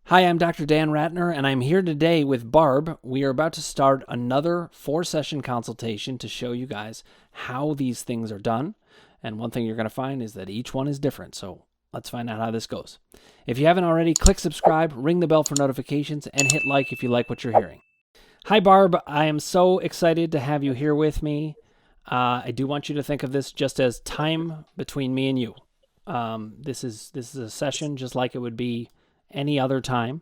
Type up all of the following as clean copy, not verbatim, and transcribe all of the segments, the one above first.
Hi, I'm Dr. Dan Ratner, and I'm here today with Barb. We are about to start another 4-session consultation to show you guys how these things are done. And one thing you're going to find is that each one is different. So let's find out how this goes. If you haven't already, click subscribe, ring the bell for notifications, and hit like if you like what you're hearing. Hi, Barb. I am so excited to have you here with me. I do want you to think of this just as time between me and you. This is a session just like it would be any other time.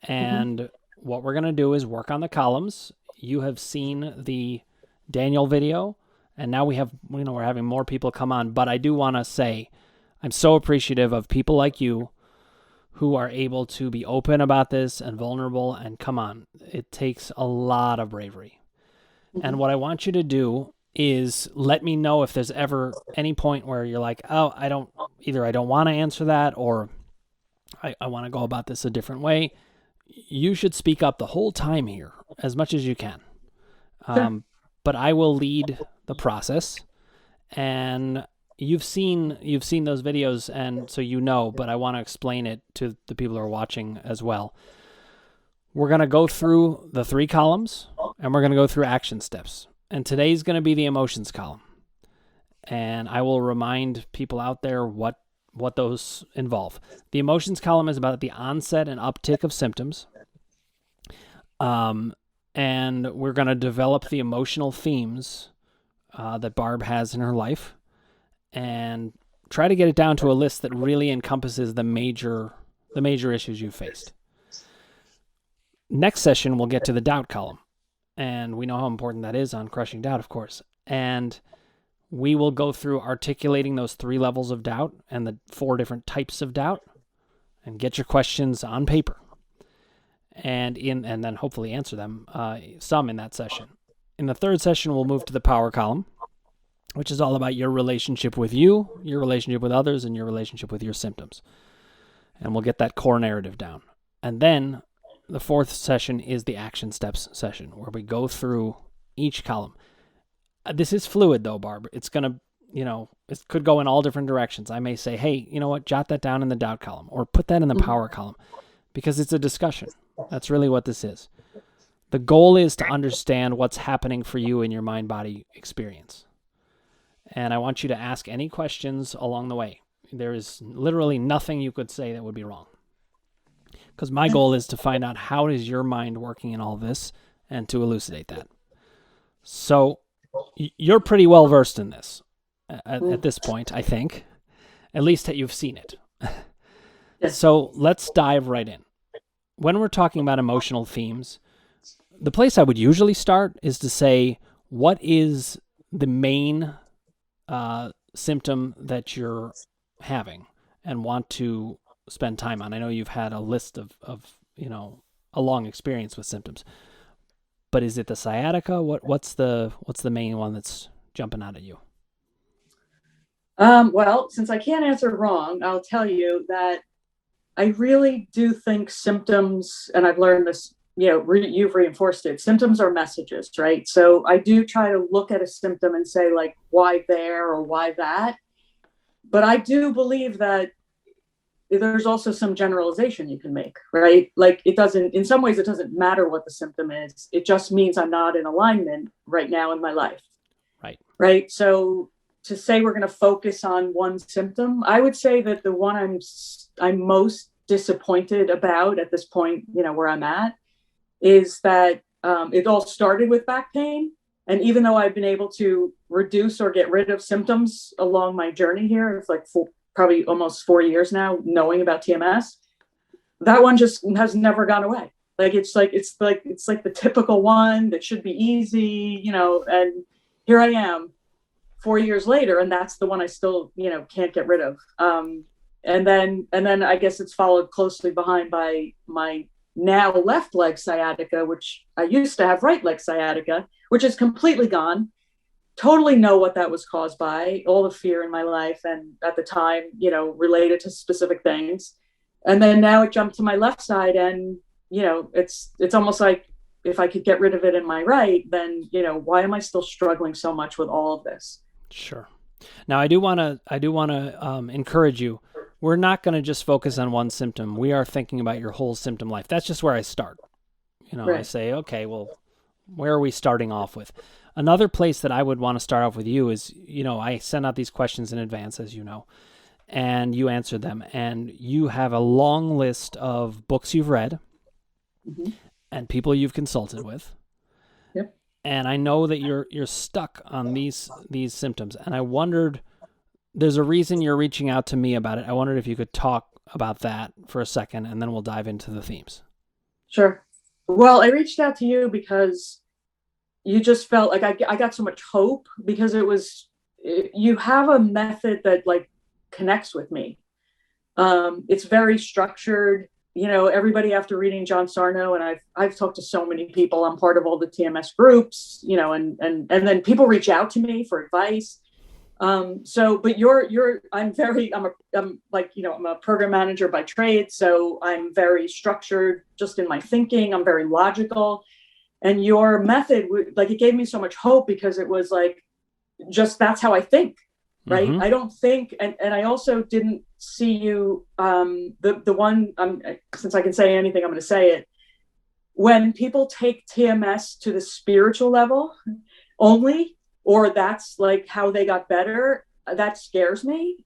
And what we're going to do is work on the columns. You have seen the Daniel video, and now we're having more people come on. But I do want to say I'm so appreciative of people like you who are able to be open about this and vulnerable, and come on. It takes a lot of bravery. And what I want you to do is let me know if there's ever any point where you're like, oh, I don't want to answer that, or I want to go about this a different way. You should speak up the whole time here as much as you can. But I will lead the process, and you've seen those videos, and so but I want to explain it to the people who are watching as well. We're going to go through the 3 columns, and we're going to go through action steps. And today's going to be the emotions column. And I will remind people out there what those involve. The emotions column is about the onset and uptick of symptoms. And we're going to develop the emotional themes that Barb has in her life and try to get it down to a list that really encompasses the major issues you faced. Next session, we'll get to the doubt column. And we know how important that is on crushing doubt, of course. And we will go through articulating those 3 levels of doubt and the 4 different types of doubt, and get your questions on paper, and then hopefully answer them, some in that session. In the 3rd session, we'll move to the power column, which is all about your relationship with you, your relationship with others, and your relationship with your symptoms. And we'll get that core narrative down. And then the 4th session is the action steps session, where we go through each column. This is fluid though, Barb. It's going to, it could go in all different directions. I may say, hey, you know what, jot that down in the doubt column, or put that in the power column, because it's a discussion. That's really what this is. The goal is to understand what's happening for you in your mind-body experience. And I want you to ask any questions along the way. There is literally nothing you could say that would be wrong. Because my goal is to find out how is your mind working in all this, and to elucidate that. So you're pretty well versed in this at this point, I think. At least that you've seen it. Yes. So let's dive right in. When we're talking about emotional themes, the place I would usually start is to say, what is the main symptom that you're having and want to spend time on? I know you've had a list of a long experience with symptoms. But is it the sciatica? What's the main one that's jumping out at you? Well, since I can't answer wrong, I'll tell you that I really do think symptoms, and I've learned this, you've reinforced it. Symptoms are messages, right? So I do try to look at a symptom and say, like, why there or why that? But I do believe that there's also some generalization you can make, right? Like, in some ways, it doesn't matter what the symptom is. It just means I'm not in alignment right now in my life. Right. Right. So to say we're going to focus on one symptom, I would say that the one I'm most disappointed about at this point, where I'm at, is that it all started with back pain. And even though I've been able to reduce or get rid of symptoms along my journey here, it's like probably almost 4 years now, knowing about TMS, that one just has never gone away. Like, it's like the typical one that should be easy, and here I am 4 years later, and that's the one I still, can't get rid of. And then I guess it's followed closely behind by my now left leg sciatica, which I used to have right leg sciatica, which is completely gone. Totally know what that was caused by, all the fear in my life, and at the time, related to specific things. And then now it jumped to my left side, and it's almost like, if I could get rid of it in my right, then why am I still struggling so much with all of this? Sure. Now I do want to encourage you. we're not going to just focus on one symptom. We are thinking about your whole symptom life. That's just where I start. I Right. say, okay, well, where are we starting off with? Another place that I would want to start off with you is, I send out these questions in advance, as you know, and you answer them. And you have a long list of books you've read Mm-hmm. and people you've consulted with. Yep. And I know that you're stuck on these symptoms. And I wondered, there's a reason you're reaching out to me about it. I wondered if you could talk about that for a second, and then we'll dive into the themes. Sure. Well, I reached out to you because you just felt like I got so much hope, because you have a method that like connects with me. It's very structured. Everybody, after reading John Sarno, and I've talked to so many people. I'm part of all the TMS groups, and then people reach out to me for advice. But I'm a program manager by trade. So I'm very structured just in my thinking. I'm very logical. And your method, it gave me so much hope, because it was like, just, that's how I think. Right. Mm-hmm. I don't think. And I also didn't see you, the one, since I can say anything, I'm going to say it. When people take TMS to the spiritual level only, or that's like how they got better, that scares me,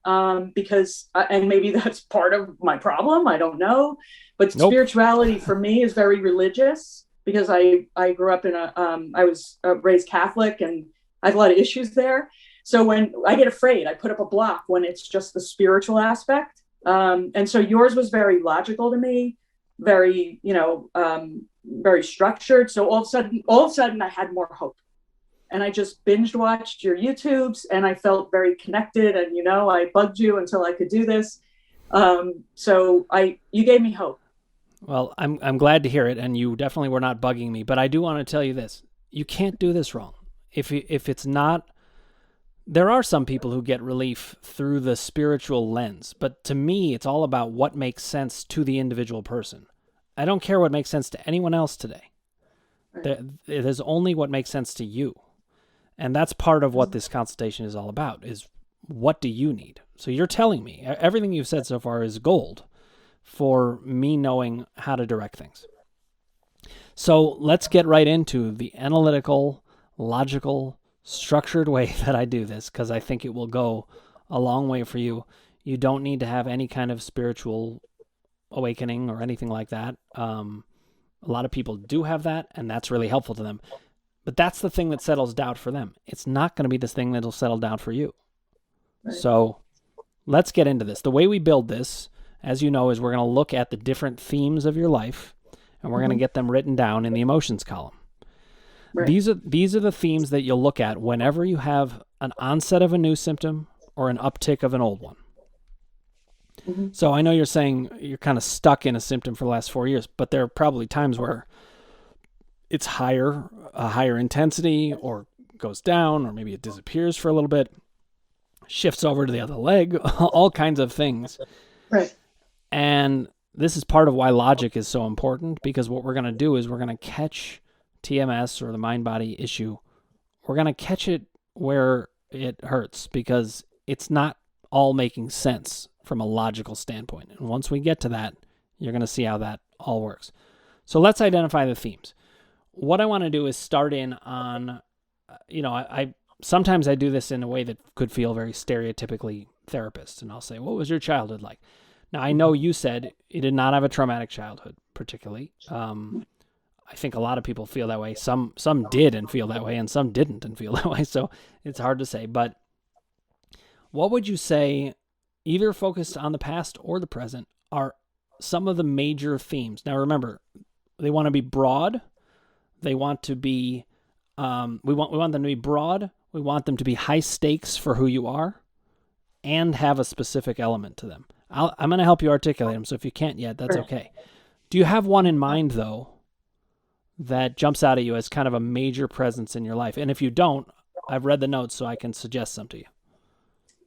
because, and maybe that's part of my problem, I don't know, but Nope. Spirituality for me is very religious, because I grew up I was raised Catholic, and I have a lot of issues there. So when I get afraid, I put up a block when it's just the spiritual aspect. And so yours was very logical to me, very, very structured. So all of a sudden I had more hope. And I just binge watched your YouTubes, and I felt very connected. And, I bugged you until I could do this. So you gave me hope. Well, I'm glad to hear it. And you definitely were not bugging me, but I do want to tell you this. You can't do this wrong. If it's not, there are some people who get relief through the spiritual lens, but to me, it's all about what makes sense to the individual person. I don't care what makes sense to anyone else today. Right. There's only what makes sense to you. And that's part of what this consultation is all about, is what do you need? So you're telling me, everything you've said so far is gold for me knowing how to direct things. So let's get right into the analytical, logical, structured way that I do this, because I think it will go a long way for you. You don't need to have any kind of spiritual awakening or anything like that. A lot of people do have that, and that's really helpful to them. But that's the thing that settles doubt for them. It's not going to be this thing that'll settle doubt for you. Right. So let's get into this. The way we build this, as you know, is we're going to look at the different themes of your life, and we're going to get them written down in the emotions column. Right. These are the themes that you'll look at whenever you have an onset of a new symptom or an uptick of an old one. Mm-hmm. So I know you're saying you're kind of stuck in a symptom for the last 4 years, but there are probably times where it's a higher intensity, or goes down, or maybe it disappears for a little bit, shifts over to the other leg, all kinds of things. Right. And this is part of why logic is so important, because what we're going to do is we're going to catch TMS, or the mind-body issue. We're going to catch it where it hurts, because it's not all making sense from a logical standpoint. And once we get to that, you're going to see how that all works. So let's identify the themes. What I want to do is start in on, I sometimes I do this in a way that could feel very stereotypically therapist, and I'll say, what was your childhood like? Now, I know you said you did not have a traumatic childhood, particularly. I think a lot of people feel that way. Some did and feel that way, and some didn't and feel that way, so it's hard to say. But what would you say, either focused on the past or the present, are some of the major themes? Now, remember, they want to be broad. They want to be, we want them to be broad. We want them to be high stakes for who you are, and have a specific element to them. I'm going to help you articulate them, so if you can't yet, that's okay. Do you have one in mind, though, that jumps out at you as kind of a major presence in your life? And if you don't, I've read the notes, so I can suggest some to you.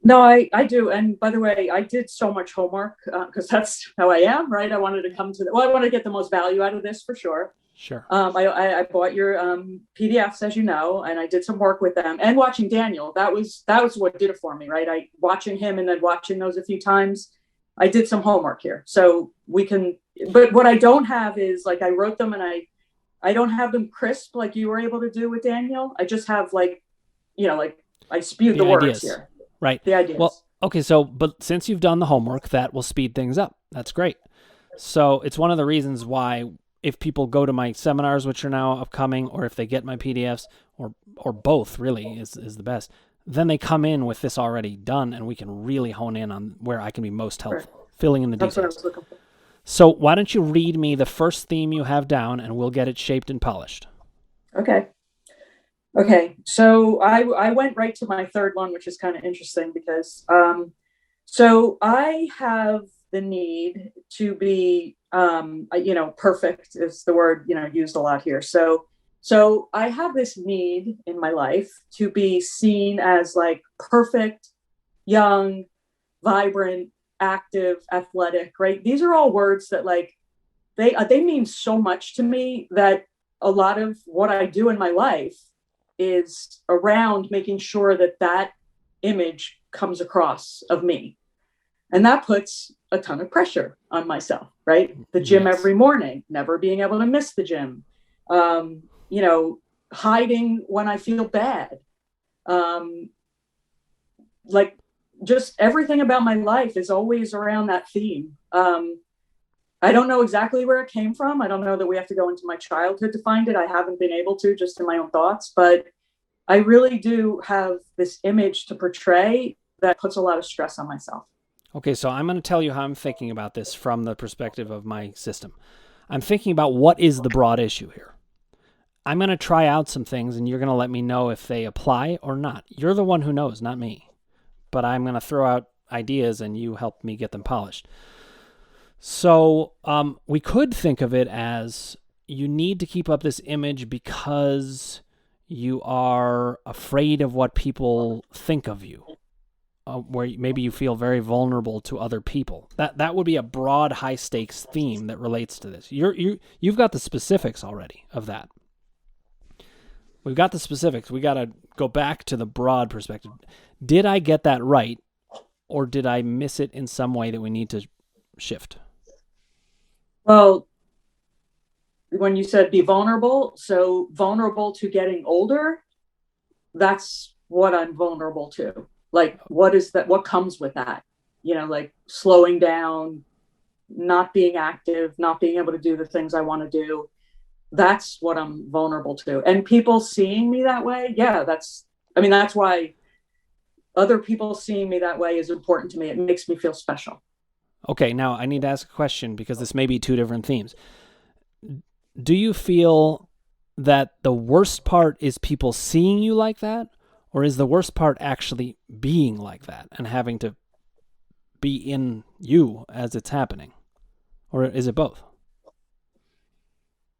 No, I do. And by the way, I did so much homework, because that's how I am, right? I wanted to come to I wanted to get the most value out of this, for sure. Sure. I bought your PDFs, as you know, and I did some work with them, and watching Daniel. That was what did it for me, right? Watching him, and then watching those a few times. I did some homework here. So we can, but what I don't have is like, I wrote them and I don't have them crisp like you were able to do with Daniel. I just have like, like I spewed The the words ideas. here. Right. The ideas. Well, okay. So, but since you've done the homework, that will speed things up. That's great. So it's one of the reasons why if people go to my seminars, which are now upcoming, or if they get my PDFs, or both really is the best, then they come in with this already done, and we can really hone in on where I can be most helpful, right, filling in the details. That's what I was looking for. So why don't you read me the first theme you have down, and we'll get it shaped and polished. Okay. Okay. So I went right to my third one, which is kind of interesting because so I have the need to be perfect is the word used a lot here. So I have this need in my life to be seen as like perfect, young, vibrant, active, athletic, right? These are all words that like they mean so much to me that a lot of what I do in my life is around making sure that image comes across of me. And that puts a ton of pressure on myself, right? The gym every morning, never being able to miss the gym, hiding when I feel bad. Like just everything about my life is always around that theme. I don't know exactly where it came from. I don't know that we have to go into my childhood to find it. I haven't been able to, just in my own thoughts, but I really do have this image to portray that puts a lot of stress on myself. Okay, so I'm going to tell you how I'm thinking about this from the perspective of my system. I'm thinking about what is the broad issue here. I'm going to try out some things, and you're going to let me know if they apply or not. You're the one who knows, not me. But I'm going to throw out ideas, and you help me get them polished. So we could think of it as you need to keep up this image because you are afraid of what people think of you. Where maybe you feel very vulnerable to other people. That would be a broad, high stakes theme that relates to this. You've got the specifics already of that. We've got the specifics. We got to go back to the broad perspective. Did I get that right, or did I miss it in some way that we need to shift? Well, when you said be vulnerable, so vulnerable to getting older, that's what I'm vulnerable to. Like, what is that? What comes with that? Like slowing down, not being active, not being able to do the things I want to do. That's what I'm vulnerable to. And people seeing me that way, yeah, that's why other people seeing me that way is important to me. It makes me feel special. Okay, now I need to ask a question because this may be two different themes. Do you feel that the worst part is people seeing you like that? Or is the worst part actually being like that and having to be in you as it's happening? Or is it both?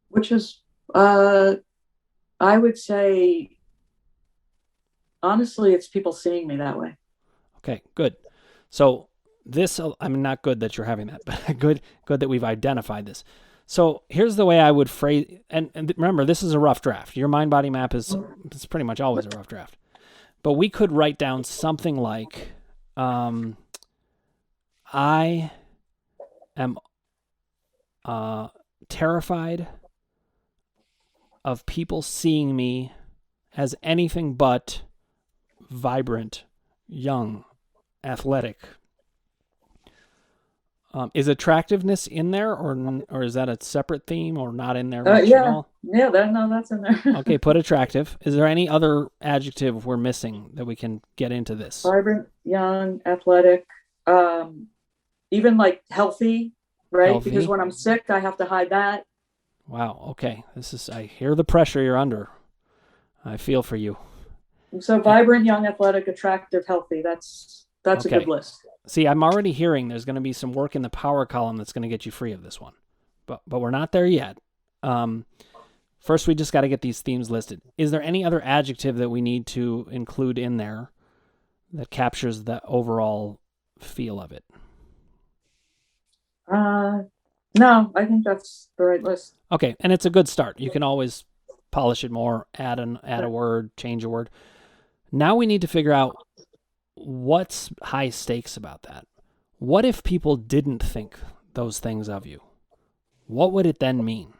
Which is, I would say, honestly, it's people seeing me that way. Okay, good. So this, not good that you're having that, but good that we've identified this. So here's the way I would phrase, and remember, this is a rough draft. Your mind-body map is pretty much always a rough draft. But we could write down something like, I am terrified of people seeing me as anything but vibrant, young, athletic. Is attractiveness in there, or is that a separate theme, or not in there? Yeah, that's in there. Okay, put attractive. Is there any other adjective we're missing that we can get into this? Vibrant, young, athletic, even like healthy, right? Healthy. Because when I'm sick, I have to hide that. Wow. Okay, I hear the pressure you're under. I feel for you. So vibrant, young, athletic, attractive, healthy. That's okay. A good list. See, I'm already hearing there's going to be some work in the power column that's going to get you free of this one. But we're not there yet. First, we just got to get these themes listed. Is there any other adjective that we need to include in there that captures the overall feel of it? No, I think that's the right list. Okay, and it's a good start. You can always polish it more, add a word, change a word. Now we need to figure out what's high stakes about that. What if people didn't think those things of you? What would it then mean?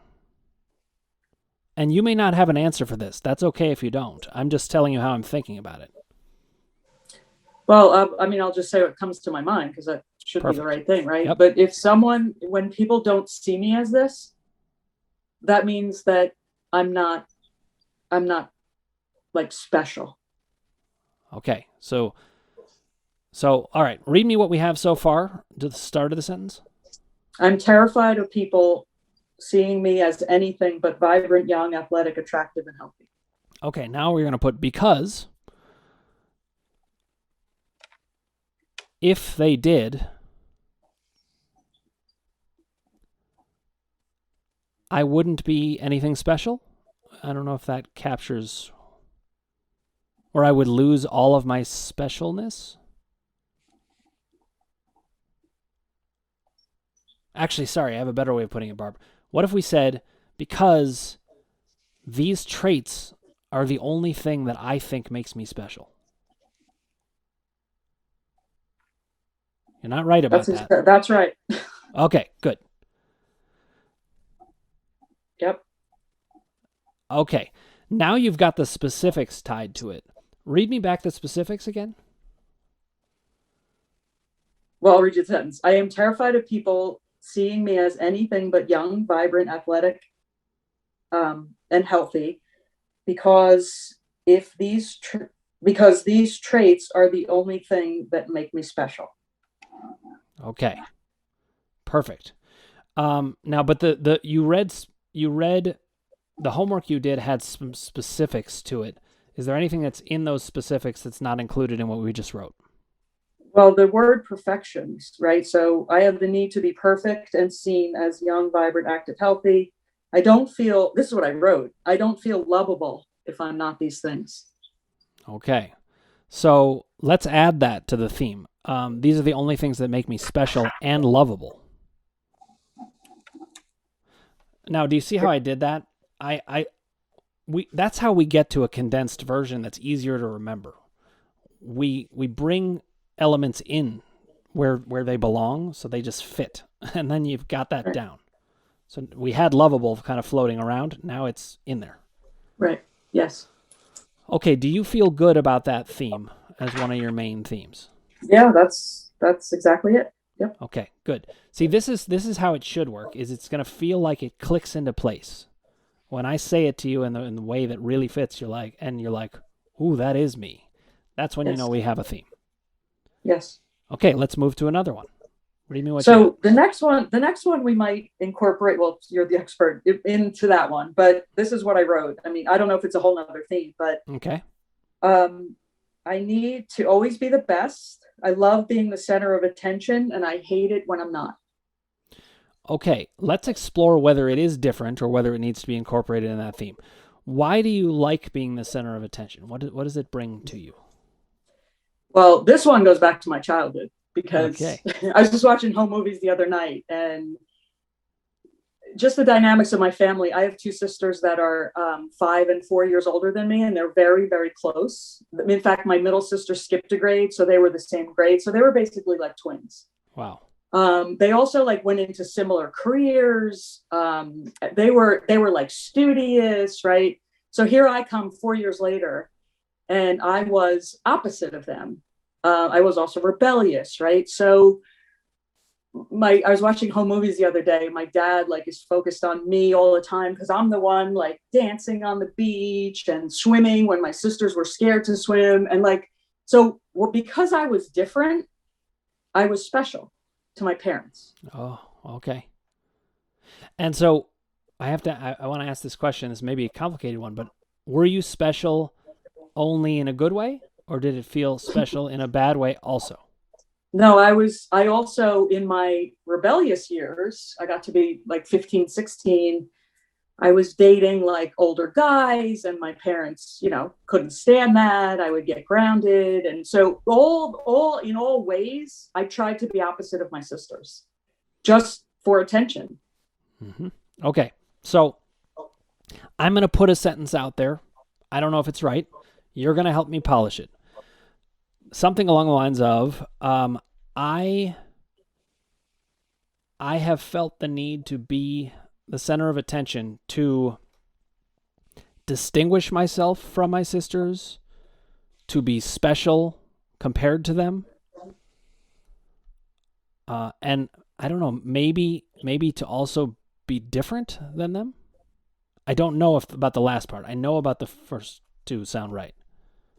And you may not have an answer for this. That's okay if you don't. I'm just telling you how I'm thinking about it. Well, I mean, I'll just say what comes to my mind because that should be the right thing, right? Yep. But when people don't see me as this, that means that I'm not like special. Okay. So all right. Read me what we have so far to the start of the sentence. I'm terrified of people seeing me as anything but vibrant, young, athletic, attractive, and healthy. Okay. Now we're going to put because. If they did, I wouldn't be anything special. I don't know if that captures, or I would lose all of my specialness. Actually, sorry, I have a better way of putting it, Barb. What if we said, because these traits are the only thing that I think makes me special? You're not right about that. That's right. Okay, good. Yep. Okay, now you've got the specifics tied to it. Read me back the specifics again. Well, I'll read you the sentence. I am terrified of people seeing me as anything but young, vibrant, athletic, and healthy, because these traits are the only thing that make me special. Okay, perfect. Now, but you read the homework you did had some specifics to it. Is there anything that's in those specifics that's not included in what we just wrote? Well, the word perfections, right? So I have the need to be perfect and seen as young, vibrant, active, healthy. I don't feel, this is what I wrote, I don't feel lovable if I'm not these things. Okay, so let's add that to the theme. These are the only things that make me special and lovable. Now, do you see how I did that? That's how we get to a condensed version that's easier to remember. We bring elements in where they belong, so they just fit, and then you've got that down. So we had lovable kind of floating around. Now it's in there. Right. Yes. Okay. Do you feel good about that theme as one of your main themes? Yeah, that's exactly it. Yep. Okay, good. See, this is how it should work. Is it's going to feel like it clicks into place. When I say it to you in the way that really fits, you're like, ooh, that is me. That's when you know we have a theme. Yes. Okay, let's move to another one. What do you mean? So the next one we might incorporate, well, you're the expert, into that one, but this is what I wrote. I mean, I don't know if it's a whole nother theme, but okay. I need to always be the best. I love being the center of attention, and I hate it when I'm not. Okay, let's explore whether it is different or whether it needs to be incorporated in that theme. Why do you like being the center of attention? What does it bring to you? Well, this one goes back to my childhood because I was just watching home movies the other night, and just the dynamics of my family. I have two sisters that are 5 and 4 years older than me, and they're very, very close. In fact, my middle sister skipped a grade, so they were the same grade. So they were basically like twins. Wow. They also like went into similar careers. They were like studious, right? So here I come 4 years later, and I was opposite of them. I was also rebellious, right? So I was watching home movies the other day. My dad like is focused on me all the time because I'm the one like dancing on the beach and swimming when my sisters were scared to swim. And like, so because I was different, I was special to my parents. Oh, okay. And so I want to ask this question. This may be a complicated one, but were you special only in a good way, or did it feel special in a bad way also? No, I also, in my rebellious years, I got to be like 15, 16. I was dating like older guys, and my parents, couldn't stand that. I would get grounded. And so all in all ways, I tried to be opposite of my sisters just for attention. Mm-hmm. Okay. So I'm going to put a sentence out there. I don't know if it's right. You're going to help me polish it. Something along the lines of, I I have felt the need to be the center of attention, to distinguish myself from my sisters, to be special compared to them. And I don't know, maybe to also be different than them. I don't know about the last part. I know about the first two sound right.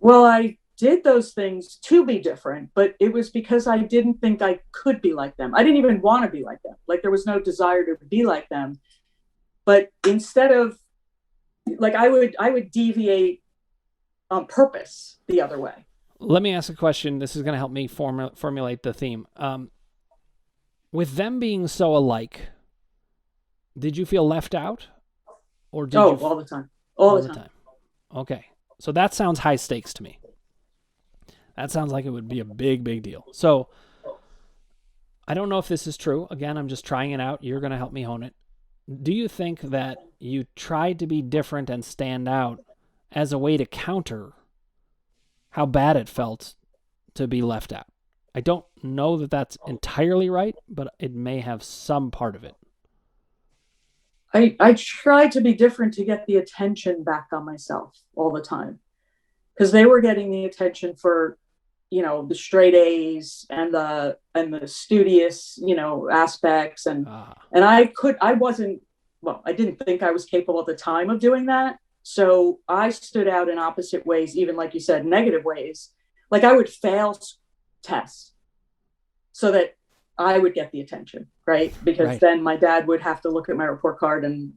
Well, I did those things to be different, but it was because I didn't think I could be like them. I didn't even want to be like them. Like there was no desire to be like them. But instead of like I would deviate on purpose the other way. Let me ask a question. This is going to help me formulate the theme. With them being so alike, did you feel left out? Or did you all the time. All the time. Okay. So that sounds high stakes to me. That sounds like it would be a big, big deal. So I don't know if this is true. Again, I'm just trying it out. You're going to help me hone it. Do you think that you tried to be different and stand out as a way to counter how bad it felt to be left out? I don't know that that's entirely right, but it may have some part of it. I tried to be different to get the attention back on myself all the time, because they were getting the attention for, the straight A's and the studious, aspects. And I didn't think I was capable at the time of doing that. So I stood out in opposite ways, even like you said, negative ways. Like I would fail tests so that I would get the attention, right? Because then my dad would have to look at my report card and,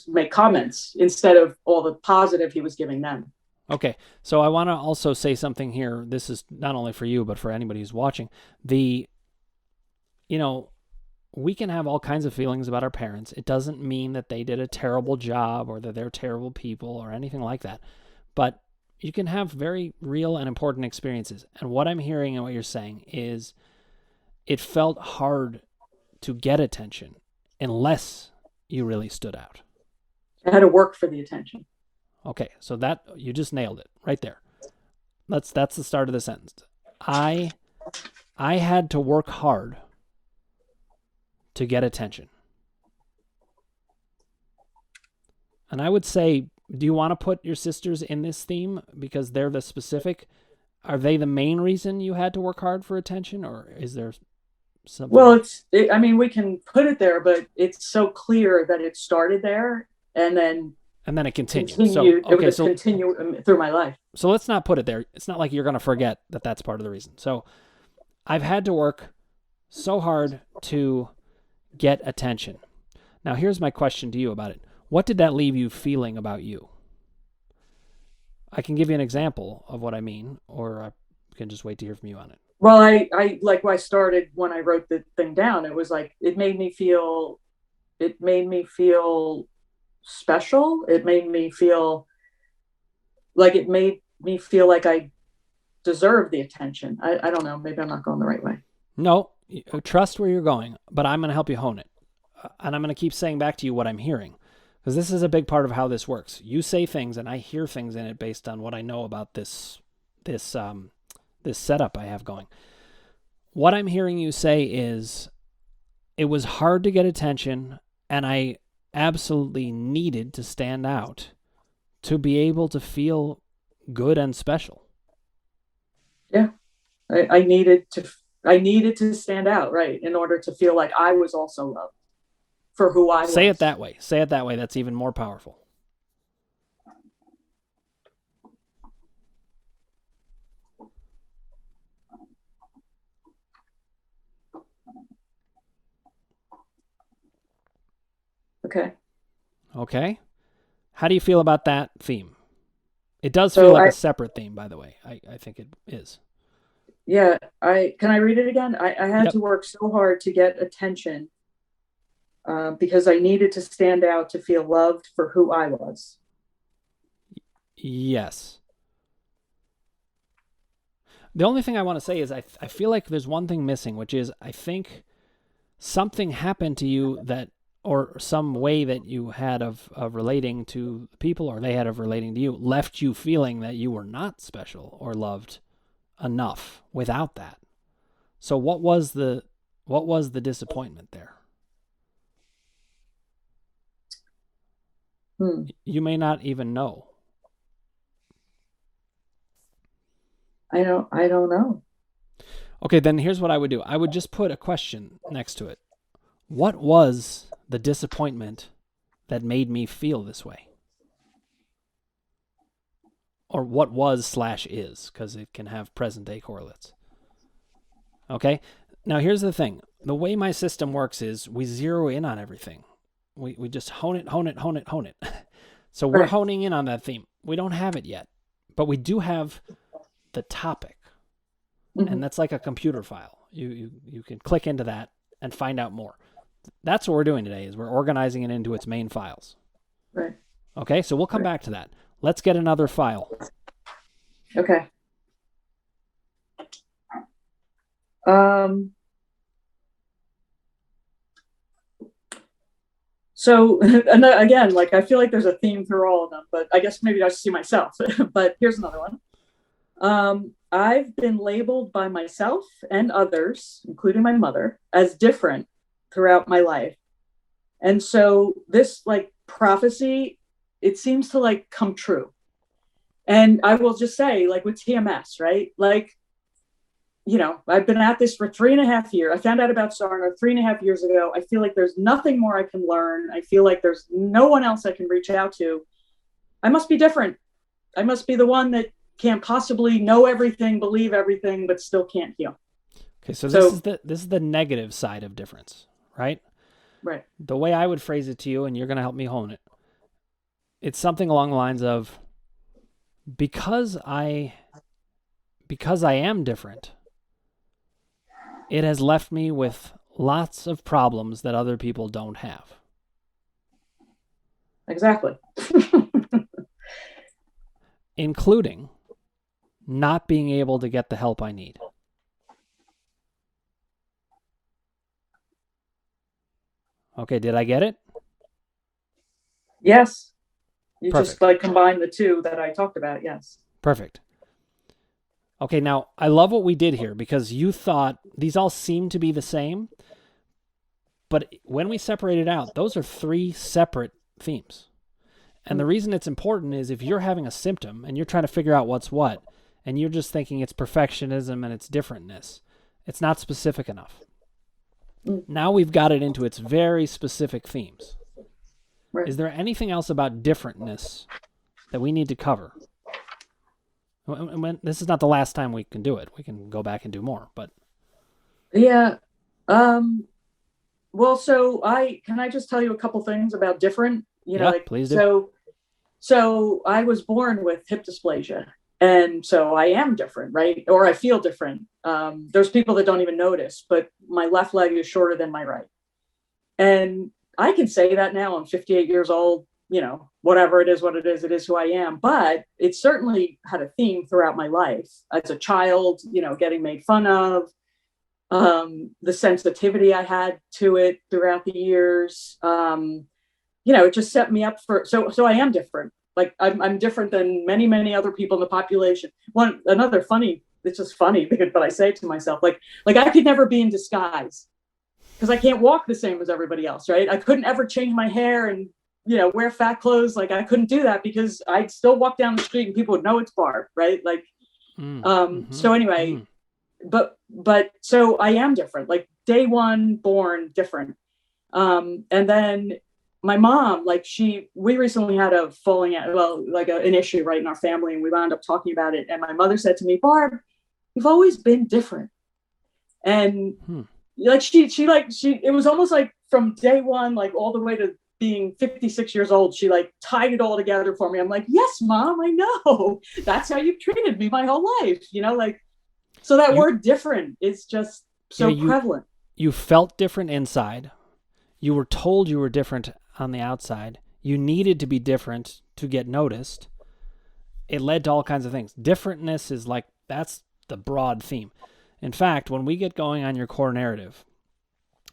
make comments instead of all the positive he was giving them. Okay. So I want to also say something here. This is not only for you, but for anybody who's watching. We can have all kinds of feelings about our parents. It doesn't mean that they did a terrible job or that they're terrible people or anything like that. But you can have very real and important experiences. And what I'm hearing and what you're saying is it felt hard to get attention unless you really stood out. I had to work for the attention. Okay, so that you just nailed it right there. That's the start of the sentence. I had to work hard to get attention. And I would say, do you want to put your sisters in this theme because they're the specific? Are they the main reason you had to work hard for attention, or is there something? Well, we can put it there, but it's so clear that it started there and then it continued. It would continue through my life. So let's not put it there. It's not like you're going to forget that that's part of the reason. So I've had to work so hard to get attention. Now, here's my question to you about it. What did that leave you feeling about you? I can give you an example of what I mean, or I can just wait to hear from you on it. Well, I like when I started, when I wrote the thing down, it was like, it made me feel special. It made me feel like I deserved the attention. I don't know. Maybe I'm not going the right way. No, trust where you're going, but I'm going to help you hone it. And I'm going to keep saying back to you what I'm hearing, because this is a big part of how this works. You say things and I hear things in it based on what I know about this setup I have going. What I'm hearing you say is, it was hard to get attention and I absolutely needed to stand out to be able to feel good and special. Yeah. I needed to stand out, right, in order to feel like I was also loved for who I was. Say it that way. Say it that way. That's even more powerful. Okay. How do you feel about that theme? It does feel like a separate theme, by the way. I think it is. Yeah. Can I read it again? I had to work so hard to get attention because I needed to stand out to feel loved for who I was. Yes. The only thing I want to say is I feel like there's one thing missing, which is I think something happened to you that, or some way that you had of relating to people, or they had of relating to you, left you feeling that you were not special or loved enough without that. So what was the What was the disappointment there? You may not even know. I don't know. Okay, then here's what I would do. I would just put a question next to it. What was the disappointment that made me feel this way? Or what was/is, because it can have present day correlates. Okay? Now here's the thing. The way my system works is we zero in on everything. We just hone it. So we're honing in on that theme. We don't have it yet, but we do have the topic. And that's like a computer file. You can click into that and find out more. That's what we're doing today, is we're organizing it into its main files. Right. Okay, so we'll come back to that. Let's get another file. Okay. So again, like I feel like there's a theme through all of them, but I guess maybe I should see myself. But here's another one. I've been labeled by myself and others, including my mother, as different throughout my life. And so this like prophecy, it seems to like come true. And I will just say, like with TMS, right? Like, you know, I've been at this for 3.5 years. I found out about Sarna 3.5 years ago. I feel like there's nothing more I can learn. I feel like there's no one else I can reach out to. I must be different. I must be the one that can't possibly know everything, believe everything, but still can't heal. Okay, so this is the negative side of difference, right? Right. The way I would phrase it to you, and you're going to help me hone it, it's something along the lines of, because I am different, it has left me with lots of problems that other people don't have. Exactly. Including not being able to get the help I need. Okay, did I get it? Yes. You Perfect. just like combine the two that I talked about. Yes. Perfect. Okay, now I love what we did here, because you thought these all seem to be the same, but when we separate it out, those are 3 separate themes. And the reason it's important is if you're having a symptom and you're trying to figure out what's what, and you're just thinking it's perfectionism and it's differentness, it's not specific enough. Now we've got it into its very specific themes. Right. Is there anything else about differentness that we need to cover? This is not the last time we can do it. We can go back and do more, but. Yeah. Well, so can I just tell you a couple things about different, you know, like, please do. So I was born with hip dysplasia, and so I am different, right? Or I feel different. There's people that don't even notice, but my left leg is shorter than my right. And I can say that now. I'm 58 years old, you know, whatever it is, it is who I am. But it certainly had a theme throughout my life. As a child, you know, getting made fun of, the sensitivity I had to it throughout the years. You know, it just set me up for, so I am different. Like I'm different than many, many other people in the population. It's just funny, but I say it to myself, like I could never be in disguise because I can't walk the same as everybody else, right? I couldn't ever change my hair and, you know, wear fat clothes. Like I couldn't do that because I'd still walk down the street and people would know it's Barb, right? Like, so anyway, but so I am different, like day one born different. And then my mom, like we recently had a falling out, well, like an issue right in our family, and we wound up talking about it. And my mother said to me, Barb, you've always been different. And like, it was almost like from day one, like all the way to being 56 years old, she like tied it all together for me. I'm like, yes, Mom, I know. That's how you've treated me my whole life. You know, like, so that word different is just so prevalent. You felt different inside. You were told you were different on the outside. You needed to be different to get noticed. It led to all kinds of things. Differentness is like, that's the broad theme. In fact, when we get going on your core narrative,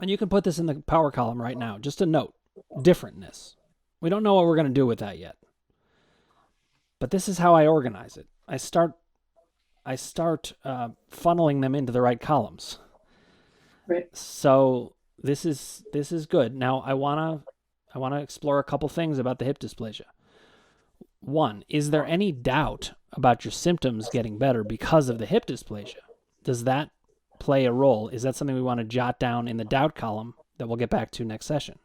and you can put this in the power column right now, just a note, differentness. We don't know what we're going to do with that yet. But this is how I organize it. I start funneling them into the right columns. Right. So this is good. Now I wanna explore a couple things about the hip dysplasia. One, is there any doubt about your symptoms getting better because of the hip dysplasia? Does that play a role? Is that something we want to jot down in the doubt column that we'll get back to next session?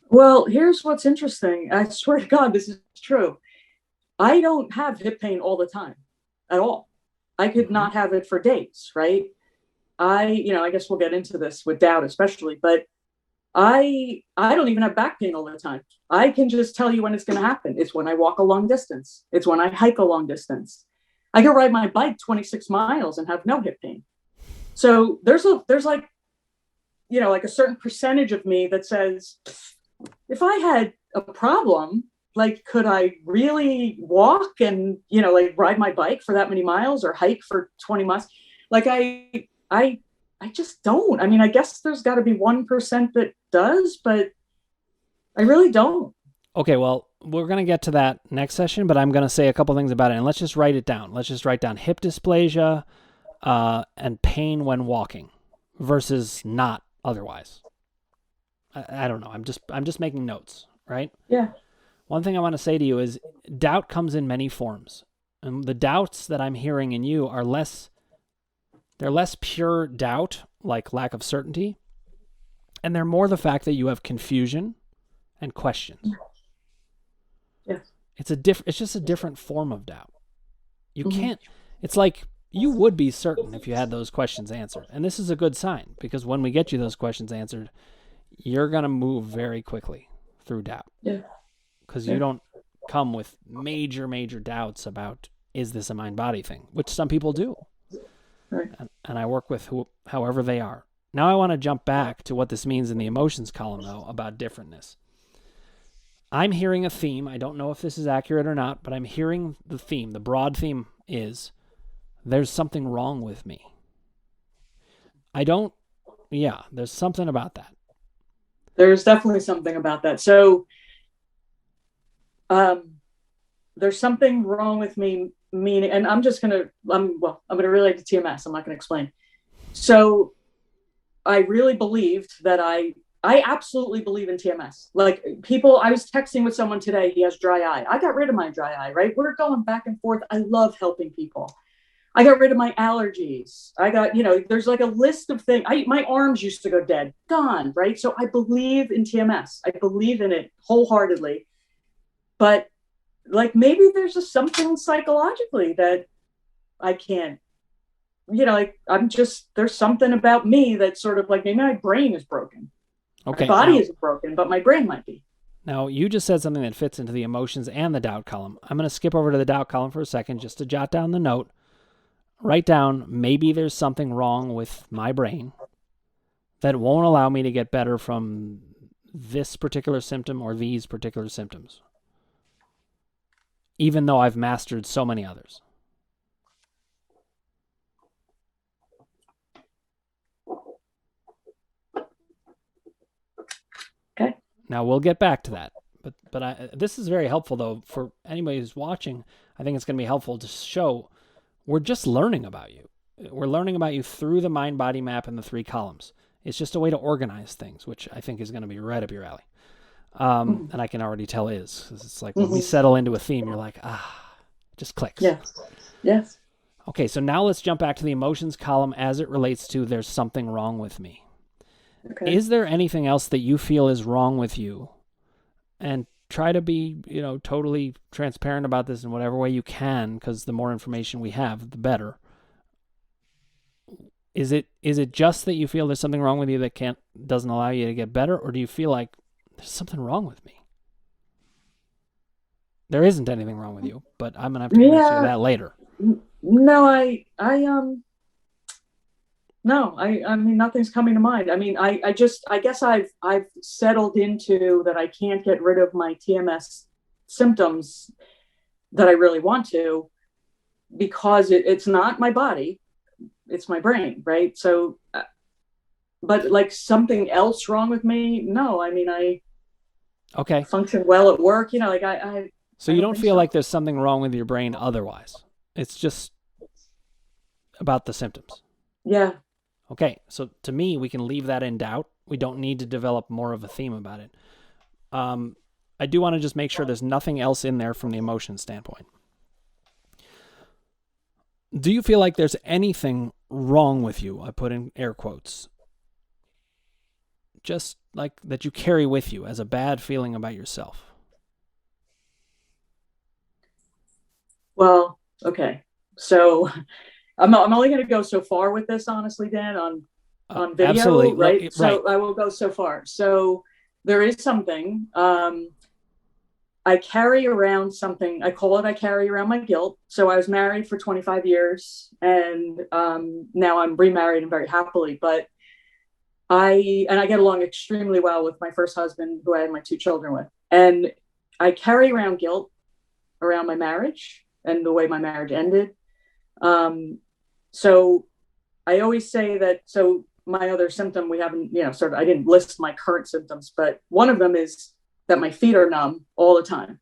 Well, here's what's interesting. I swear to God, this is true. I don't have hip pain all the time at all. I could not have it for days, right? I guess we'll get into this with doubt, especially, but I don't even have back pain all the time. I can just tell you when it's going to happen. It's when I walk a long distance. It's when I hike a long distance. I can ride my bike 26 miles and have no hip pain. So there's like, like a certain percentage of me that says, if I had a problem, like, could I really walk and, like ride my bike for that many miles or hike for 20 miles? Like I just don't. I mean, I guess there's got to be 1% that does, but I really don't. Okay, well, we're going to get to that next session, but I'm going to say a couple things about it, and let's just write it down. Let's just write down hip dysplasia and pain when walking versus not otherwise. I don't know. I'm just making notes, right? Yeah. One thing I want to say to you is doubt comes in many forms. And the doubts that I'm hearing in you are they're less pure doubt, like lack of certainty, and they're more the fact that you have confusion and questions. Yes. It's just a different form of doubt. You can't, it's like you would be certain if you had those questions answered. And this is a good sign, because when we get you those questions answered, you're going to move very quickly through doubt. Yeah. Because you don't come with major, major doubts about, is this a mind-body thing? Which some people do. Right. And I work with however they are. Now I want to jump back to what this means in the emotions column, though, about differentness. I'm hearing a theme. I don't know if this is accurate or not, but I'm hearing the theme. The broad theme is, there's something wrong with me. There's something about that. There's definitely something about that. So there's something wrong with me, meaning, and I'm going to relate to TMS. I'm not going to explain. So I really believed that I absolutely believe in TMS. Like, I was texting with someone today, he has dry eye. I got rid of my dry eye, right? We're going back and forth. I love helping people. I got rid of my allergies. I got, there's like a list of things. My arms used to go dead, gone, right? So I believe in TMS. I believe in it wholeheartedly. But like, maybe there's just something psychologically that I can't, there's something about me that's sort of like, maybe my brain is broken. Okay. My body isn't broken, but my brain might be. Now, you just said something that fits into the emotions and the doubt column. I'm going to skip over to the doubt column for a second just to jot down the note. Write down, maybe there's something wrong with my brain that won't allow me to get better from this particular symptom or these particular symptoms, even though I've mastered so many others. Okay. Now, we'll get back to that. But this is very helpful, though, for anybody who's watching. I think it's going to be helpful to show we're just learning about you. We're learning about you through the mind-body map and the 3 columns. It's just a way to organize things, which I think is going to be right up your alley. And I can already tell is. 'Cause it's like when we settle into a theme, you're like, it just clicks. Yes. Yes. Okay, so now let's jump back to the emotions column as it relates to there's something wrong with me. Okay. Is there anything else that you feel is wrong with you? And try to be, totally transparent about this in whatever way you can, because the more information we have, the better. Is it just that you feel there's something wrong with you that doesn't allow you to get better, or do you feel like there's something wrong with me? There isn't anything wrong with you, but I'm gonna have to convince you of that later. No, no, I mean, nothing's coming to mind. I mean, I guess I've settled into that I can't get rid of my TMS symptoms that I really want to, because it's not my body, it's my brain, right? So, but like something else wrong with me? No, I mean, I function well at work, So you don't feel like there's something wrong with your brain otherwise? It's just about the symptoms? Yeah. Okay, so to me, we can leave that in doubt. We don't need to develop more of a theme about it. I do want to just make sure there's nothing else in there from the emotion standpoint. Do you feel like there's anything wrong with you? I put in air quotes. Just like that you carry with you as a bad feeling about yourself. Well, okay. So I'm only going to go so far with this, honestly, Dan, on video, right? Absolutely. Right. So I will go so far. So there is something. I carry around something. I carry around my guilt. So I was married for 25 years, and now I'm remarried and very happily. But I get along extremely well with my first husband, who I had my two children with, and I carry around guilt around my marriage and the way my marriage ended. So I always say that. So my other symptom, we haven't, sort of, I didn't list my current symptoms, but one of them is that my feet are numb all the time,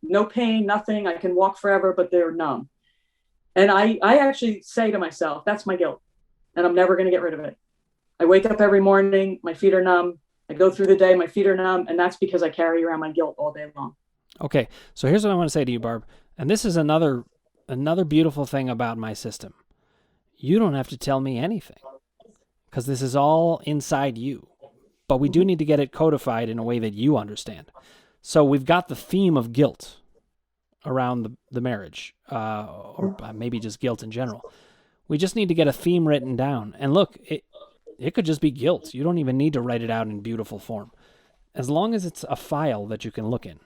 no pain, nothing. I can walk forever, but they're numb. And I actually say to myself, that's my guilt, and I'm never going to get rid of it. I wake up every morning, my feet are numb. I go through the day, my feet are numb, and that's because I carry around my guilt all day long. Okay, so here's what I want to say to you, Barb. And this is another beautiful thing about my system. You don't have to tell me anything because this is all inside you. But we do need to get it codified in a way that you understand. So we've got the theme of guilt around the marriage, or maybe just guilt in general. We just need to get a theme written down. And look, it could just be guilt. You don't even need to write it out in beautiful form. As long as it's a file that you can look in.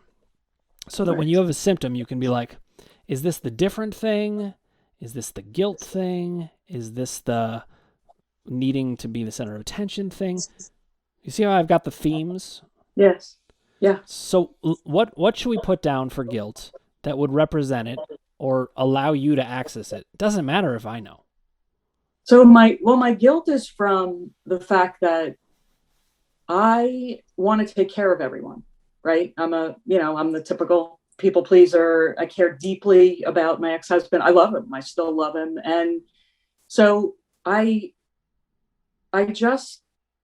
So that when you have a symptom, you can be like, is this the different thing? Is this the guilt thing? Is this the needing to be the center of attention thing? You see how I've got the themes? Yes. Yeah. So what should we put down for guilt that would represent it or allow you to access it? Doesn't matter if I know. So my guilt is from the fact that I want to take care of everyone, right? I'm the typical people pleaser. I care deeply about my ex-husband. I love him. I still love him. And so I just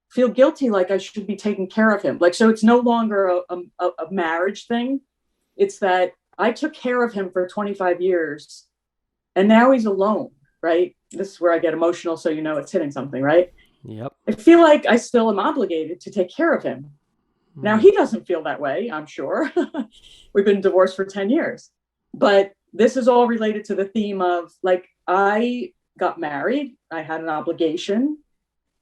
feel guilty, like I should be taking care of him. Like, so it's no longer a marriage thing. It's that I took care of him for 25 years and now he's alone, right? This is where I get emotional. So, it's hitting something, right? Yep. I feel like I still am obligated to take care of him. Now, he doesn't feel that way, I'm sure. We've been divorced for 10 years. But this is all related to the theme of, like, I got married. I had an obligation.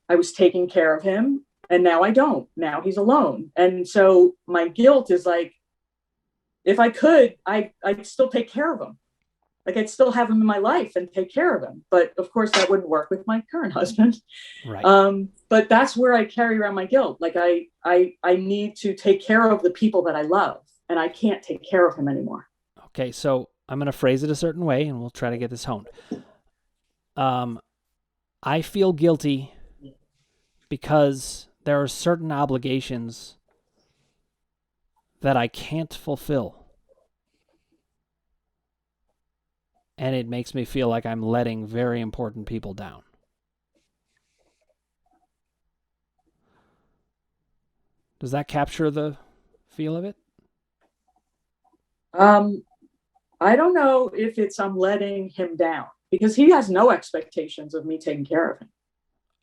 I was taking care of him. And now I don't. Now he's alone. And so my guilt is like, if I could, I'd still take care of him. Like, I'd still have him in my life and take care of him. But of course, that wouldn't work with my current husband. Right. But that's where I carry around my guilt. Like, I need to take care of the people that I love, and I can't take care of him anymore. Okay, so I'm going to phrase it a certain way, and we'll try to get this honed. I feel guilty because there are certain obligations that I can't fulfill. And it makes me feel like I'm letting very important people down. Does that capture the feel of it? I don't know if it's I'm letting him down, because he has no expectations of me taking care of him.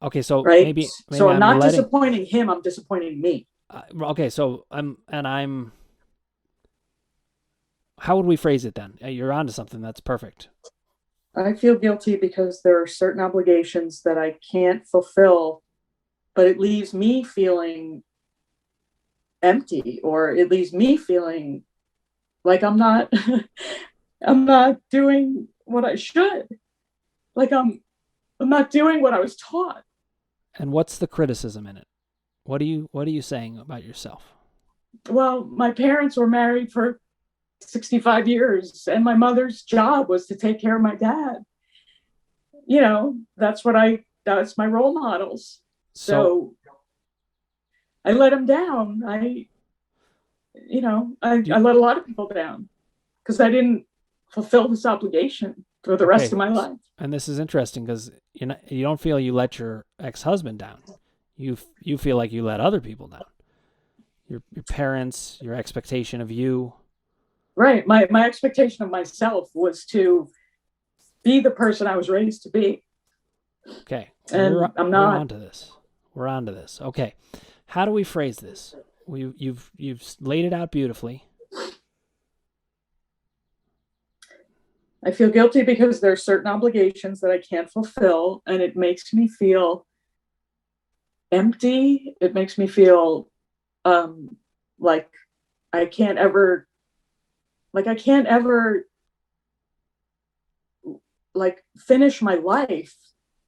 Okay, so right. maybe so I'm not disappointing him. I'm disappointing me. Okay, so how would we phrase it then? You're onto something. That's perfect. I feel guilty because there are certain obligations that I can't fulfill, but it leaves me feeling empty, or it leaves me feeling like I'm not I'm not doing what I should. Like I'm not doing what I was taught. And what's the criticism in it? What are you saying about yourself? Well, my parents were married for 65 years, and my mother's job was to take care of my dad. That's my role models. So I let him down. I let a lot of people down because I didn't fulfill this obligation. for the rest Okay. of my life. And this is interesting because you don't feel you let your ex-husband down. You feel like you let other people down. Your parents, your expectation of you. Right. My expectation of myself was to be the person I was raised to be. Okay. And I'm We're not. on to this. We're on to this. Okay. How do we phrase this? You've laid it out beautifully. I feel guilty because there are certain obligations that I can't fulfill, and it makes me feel empty. It makes me feel like I can't ever, I can't ever finish my life.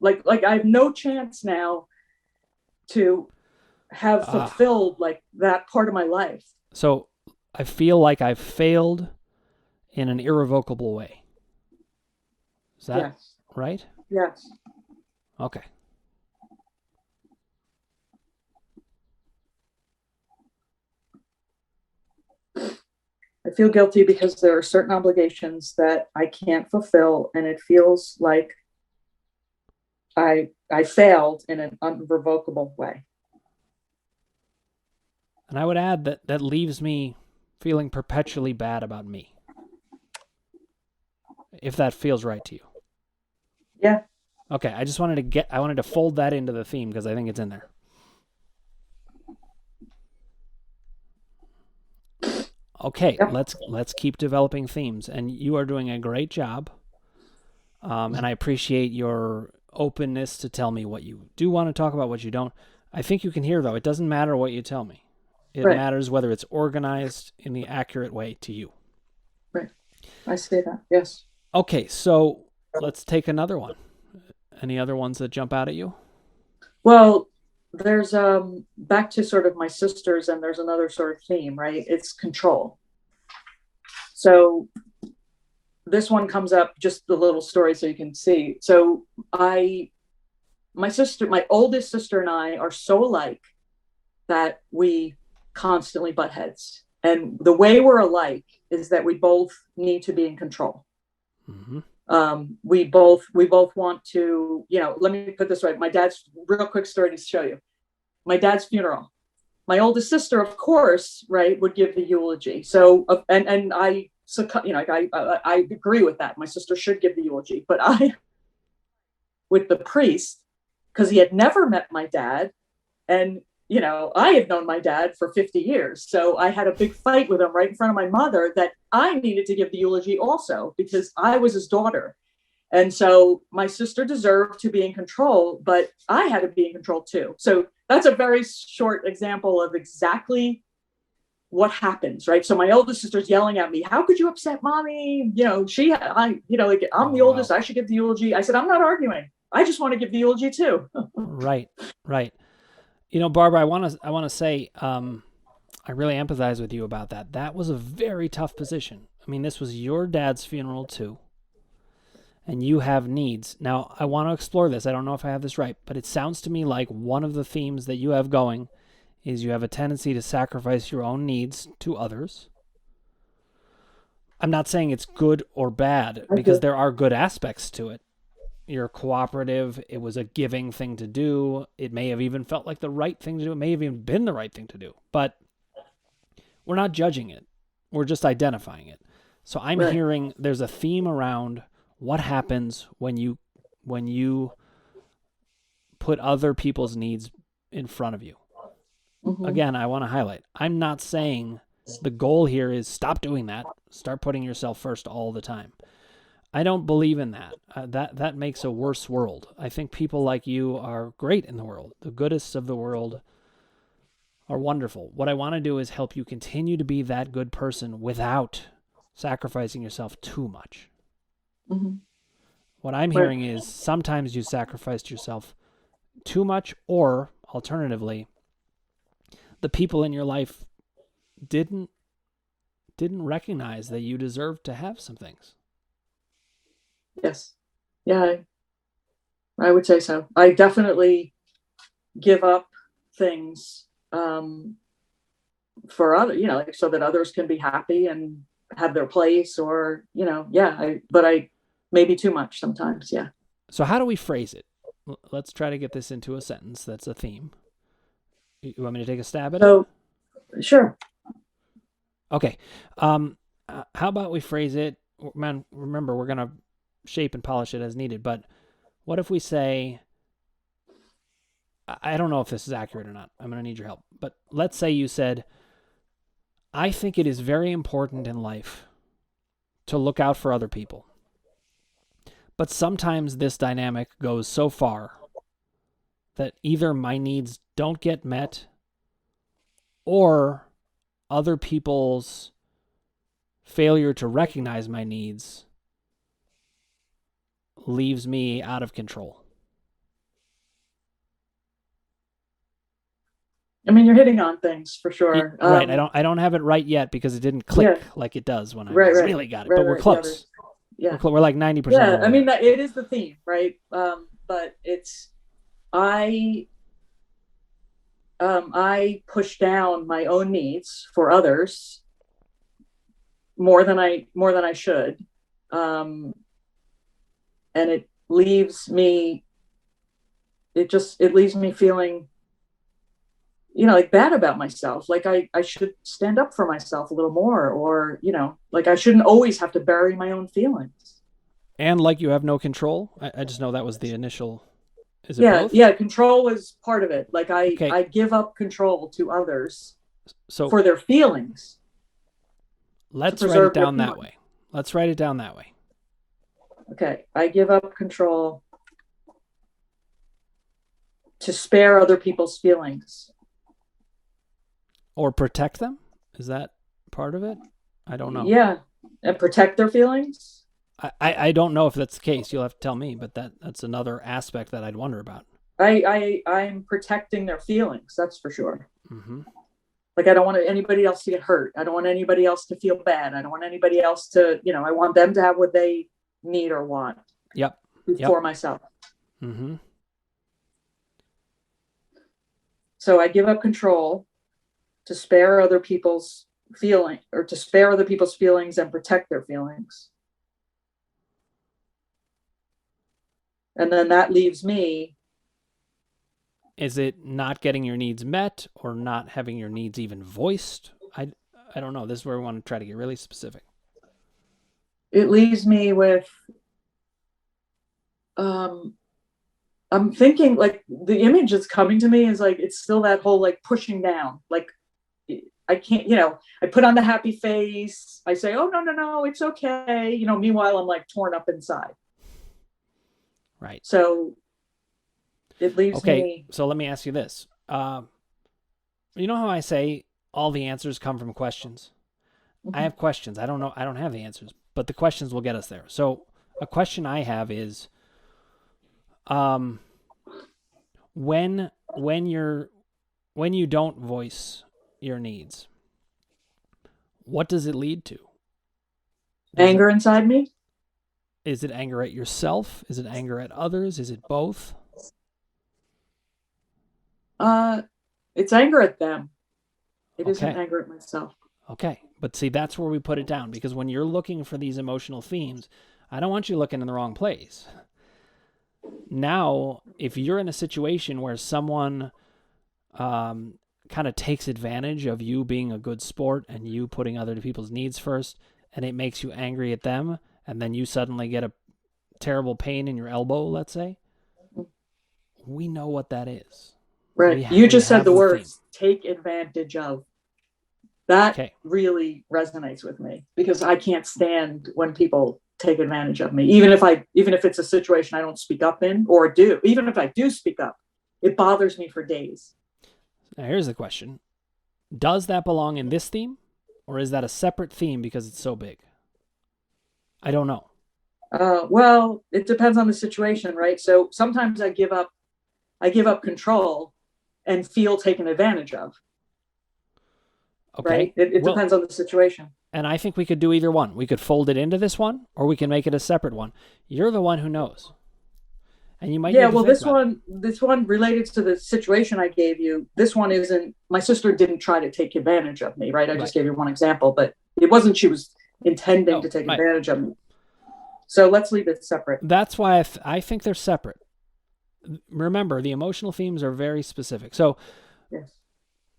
Like I have no chance now to have Ah. fulfilled like that part of my life. So I feel like I've failed in an irrevocable way. Is that Yes. right? Yes. Okay. I feel guilty because there are certain obligations that I can't fulfill, and it feels like I failed in an unrevocable way. And I would add that that leaves me feeling perpetually bad about me, if that feels right to you. Yeah. Okay, I wanted to fold that into the theme because I think it's in there. Okay, Yep. let's keep developing themes, and you are doing a great job. And I appreciate your openness to tell me what you do want to talk about, what you don't. I think you can hear though. It doesn't matter what you tell me. It Right. matters whether it's organized in the accurate way to you. Right. I say that. Yes. Okay, so let's take another one. Any other ones that jump out at you? Well, there's back to sort of my sisters, and there's another sort of theme, right? It's control. So this one comes up, just the little story so you can see. So my oldest sister and I are so alike that we constantly butt heads. And the way we're alike is that we both need to be in control. Mm-hmm. We both want to, let me put this right. My dad's real quick story to show you. My dad's funeral. My oldest sister, of course, right, would give the eulogy. So, and I, so I agree with that. My sister should give the eulogy, but I, with the priest, because he had never met my dad, and I had known my dad for 50 years. So I had a big fight with him right in front of my mother that I needed to give the eulogy also because I was his daughter. And so my sister deserved to be in control, but I had to be in control too. So that's a very short example of exactly what happens, right? So my oldest sister's yelling at me, "How could you upset mommy? I'm Oh the oldest. wow. I should give the eulogy." I said, "I'm not arguing. I just want to give the eulogy too." Right, right. Barbara, I want to say, I really empathize with you about that. That was a very tough position. I mean, this was your dad's funeral too, and you have needs. Now, I want to explore this. I don't know if I have this right, but it sounds to me like one of the themes that you have going is you have a tendency to sacrifice your own needs to others. I'm not saying it's good or bad I because do. there are good aspects to it. You're cooperative. It was a giving thing to do. It may have even felt like the right thing to do. It may have even been the right thing to do. But we're not judging it. We're just identifying it. So I'm Right. hearing there's a theme around what happens when you put other people's needs in front of you. Mm-hmm. Again, I want to highlight. I'm not saying the goal here is stop doing that. Start putting yourself first all the time. I don't believe in that. That makes a worse world. I think people like you are great in the world. The goodest of the world are wonderful. What I want to do is help you continue to be that good person without sacrificing yourself too much. Mm-hmm. What I'm Right. hearing is sometimes you sacrificed yourself too much, or alternatively, the people in your life didn't recognize that you deserved to have some things. Yes. Yeah, I would say so. I definitely give up things for other, so that others can be happy and have their place, or yeah. But I maybe too much sometimes. Yeah. So how do we phrase it? Let's try to get this into a sentence that's a theme. You want me to take a stab at it? So, sure. Okay. How about we phrase it? Man, remember, we're going to shape and polish it as needed, but what if we say, I don't know if this is accurate or not. I'm going to need your help. But let's say you said, I think it is very important in life to look out for other people. But sometimes this dynamic goes so far that either my needs don't get met or other people's failure to recognize my needs leaves me out of control. I mean, you're hitting on things for sure. Right. I don't have it right yet because it didn't click like it does when I really got it. But we're close. Yeah. We're like 90%. Yeah. I mean, it is the theme, right? But it's, I push down my own needs for others more than I should. And it leaves me feeling, like bad about myself. Like I should stand up for myself a little more, or, like I shouldn't always have to bury my own feelings. And like you have no control. I just know that was the initial. Is it both? Yeah. Control was part of it. Like I give up control to others for their feelings. Let's write it down that way. Let's write it down that way. Okay. I give up control to spare other people's feelings. Or protect them? Is that part of it? I don't know. Yeah. And protect their feelings? I don't know if that's the case. You'll have to tell me, but that's another aspect that I'd wonder about. I'm protecting their feelings, that's for sure. Mm-hmm. Like I don't want anybody else to get hurt. I don't want anybody else to feel bad. I don't want anybody else to, I want them to have what they need or want. Yep. For myself. Mm-hmm. So I give up control to spare other people's feelings and protect their feelings. And then that leaves me. Is it not getting your needs met or not having your needs even voiced? I don't know. This is where we want to try to get really specific. It leaves me with, I'm thinking like the image that's coming to me is like, it's still that whole like pushing down. Like I can't, I put on the happy face. I say, oh, no, it's okay. Meanwhile, I'm like torn up inside. Right. So it leaves me. Okay, so let me ask you this. You know how I say all the answers come from questions? Mm-hmm. I have questions. I don't know. I don't have the answers, but the questions will get us there. So a question I have is, when you don't voice your needs, what does it lead to? Anger inside me? Is it anger at yourself? Is it anger at others? Is it both? It's anger at them. It isn't anger at myself. Okay. But see, that's where we put it down, because when you're looking for these emotional themes, I don't want you looking in the wrong place. Now, if you're in a situation where someone kind of takes advantage of you being a good sport and you putting other people's needs first, and it makes you angry at them, and then you suddenly get a terrible pain in your elbow, let's say, we know what that is. Right. You just said the words, take advantage of. That really resonates with me, because I can't stand when people take advantage of me. Even if it's a situation I don't speak up in or do, even if I do speak up, it bothers me for days. Now here's the question. Does that belong in this theme, or is that a separate theme because it's so big? I don't know. Well, it depends on the situation, right? So sometimes I give up control and feel taken advantage of. Okay. Right? It depends on the situation. And I think we could do either one. We could fold it into this one, or we can make it a separate one. You're the one who knows. And you might this one related to the situation I gave you. This one isn't, my sister didn't try to take advantage of me, right? I just gave you one example, but it wasn't she was intending to take advantage of me. So let's leave it separate. That's why I think they're separate. Remember, the emotional themes are very specific. So, Yes.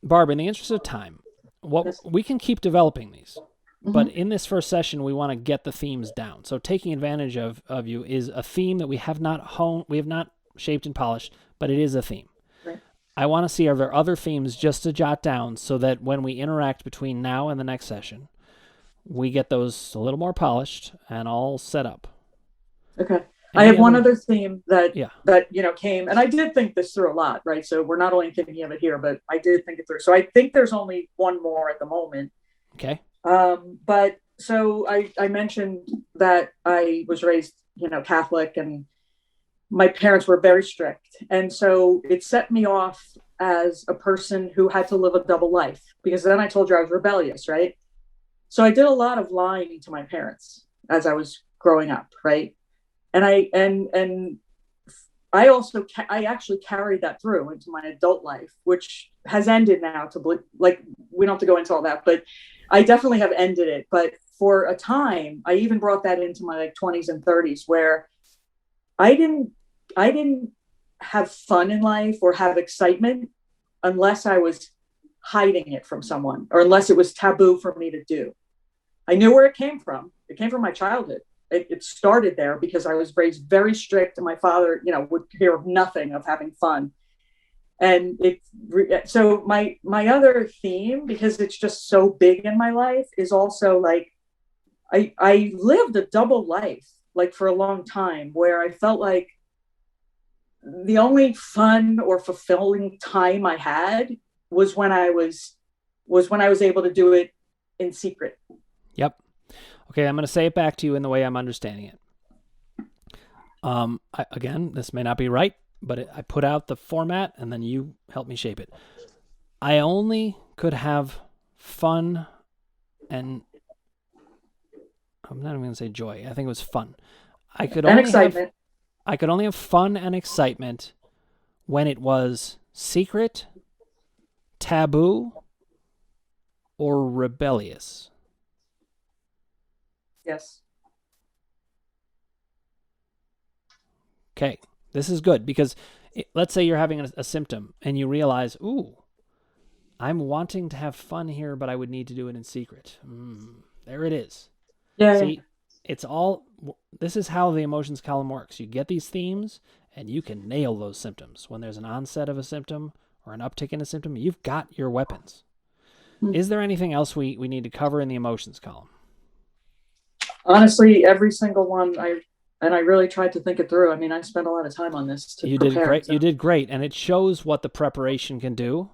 Barb, in the interest of time, Yes. we can keep developing these. But Mm-hmm. in this first session, we want to get the themes down. So taking advantage of you is a theme that we have not shaped and polished, but it is a theme. Right. I want to see, are there other themes just to jot down so that when we interact between now and the next session, we get those a little more polished and all set up. Okay. I have one other theme that came, and I did think this through a lot, right? So we're not only thinking of it here, but I did think it through. So I think there's only one more at the moment. Okay. But so I mentioned that I was raised, Catholic, and my parents were very strict. And so it set me off as a person who had to live a double life, because then I told you I was rebellious, right? So I did a lot of lying to my parents as I was growing up, right? And I actually carried that through into my adult life, which has ended now. We don't have to go into all that, but I definitely have ended it. But for a time, I even brought that into my 20s and 30s, where I didn't have fun in life or have excitement unless I was hiding it from someone, or unless it was taboo for me to do. I knew where it came from. It came from my childhood. It started there because I was raised very strict, and my father, would hear of nothing of having fun. And so my other theme, because it's just so big in my life, is also like I lived a double life, like for a long time, where I felt like the only fun or fulfilling time I had was when I was able to do it in secret. Yep. Okay, I'm going to say it back to you in the way I'm understanding it. Again, this may not be right, but I put out the format and then you help me shape it. I only could have fun and I'm not even going to say joy. I think it was fun. I could only have fun and excitement when it was secret, taboo, or rebellious. Yes. Okay, this is good because let's say you're having a symptom and you realize, ooh, I'm wanting to have fun here, but I would need to do it in secret. There it is. Yeah. See, this is how the emotions column works. You get these themes and you can nail those symptoms. When there's an onset of a symptom or an uptick in a symptom, you've got your weapons. Is there anything else we need to cover in the emotions column? Honestly, every single one, I really tried to think it through. I mean, I spent a lot of time on this You did great. You did great, and it shows what the preparation can do.